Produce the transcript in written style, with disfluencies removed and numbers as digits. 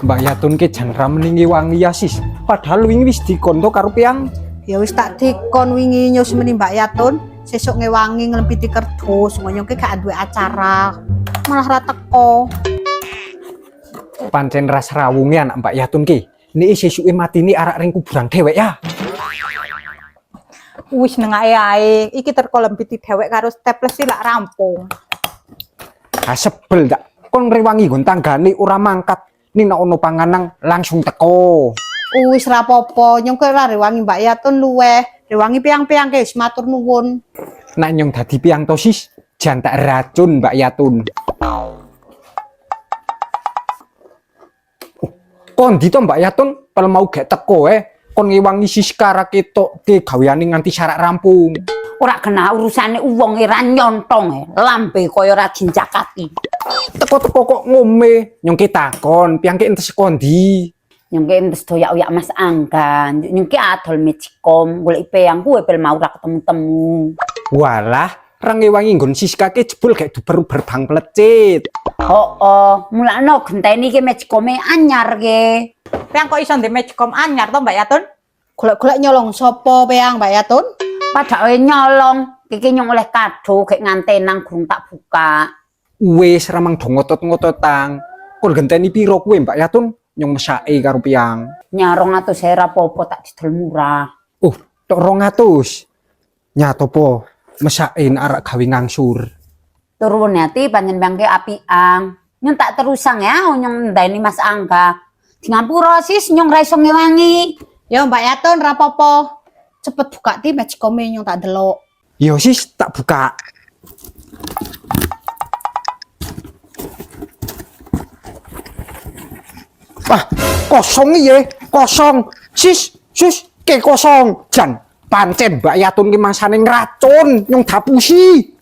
Mbak Yatun ke jan rameningi wangi ya sis. Padahal wingi wis dikondo karo piang. Ya wis tak dikon wingi nyusmeni Mbak Yatun, sesuk ngewangi nglempiti kerdus, ngono ki gak duwe acara. Malah ra teko. Pancen ras rawunge anak Mbak Yatun ki. Nek sesuke matine arak ring kuburan dhewek ya. Wis nengake ae, iki teko lempiti dhewek karo staples lak rampung. Ah sebel dak. Kon ngrewangi nggon tanggane ora mangkat. Ning nek ono panganan langsung teko. Wis ra apa-apa, nyong kok ra rewangi Mbak Yatun luweh. Rewangi piang-piang ke wis matur nuwun. Nek nyong dadi piang to sis, jan tak racun Mbak Yatun. Kon dito Mbak Yatun, pel mau gak teko kon ngewangi Siska ra ketok ke gaweane nganti syarak rampung. Ora kena urusane wong ora nyontong lambe kaya ora jinjakati. Teko-teko kok ngome, nyong ki takon, piangke entes kondi. Nyong ki entes doyak-oyak Mas Angga, nyong ki adol Magicom, golek peyang kuwe pel mau ora ketemu-temu. Walah, ra ngewangi nggon Siska ke jebul gak duber-uber bang plecit. Oh, mulane genteni ki Magicome anyar ke. Piang kok iso ndek Magicom anyar to Mbak Yatun? Golek-golek nyolong sapa piang Mbak Yatun? Padahal nyolong, iki nyong oleh kado gek ngantenang gurung tak buka. Wis ramang do ngotot-ngototang. Kon genteni piro kuwe Mbak Yatun? Nyong mesake karo piang. Nyarong atus era popo tak didol murah. Tok 200. Nyato po, mesakin arak gawe ngangsur. Turun hati panjen bangke apiang. Nyong tak terusang ya, nyong ndani Mas Angga. Di ngampura sis nyong ra iso ngewangi. Ya Mbak Yatun ra apa-apa. Cepet buka ti Magicom nyong tak delok. Yo sis, tak buka. Wah, kosong iya, kosong. Sis, ke kosong. Jan, pancen Mbak Yatun ki masane ngracun, nyong dapusi.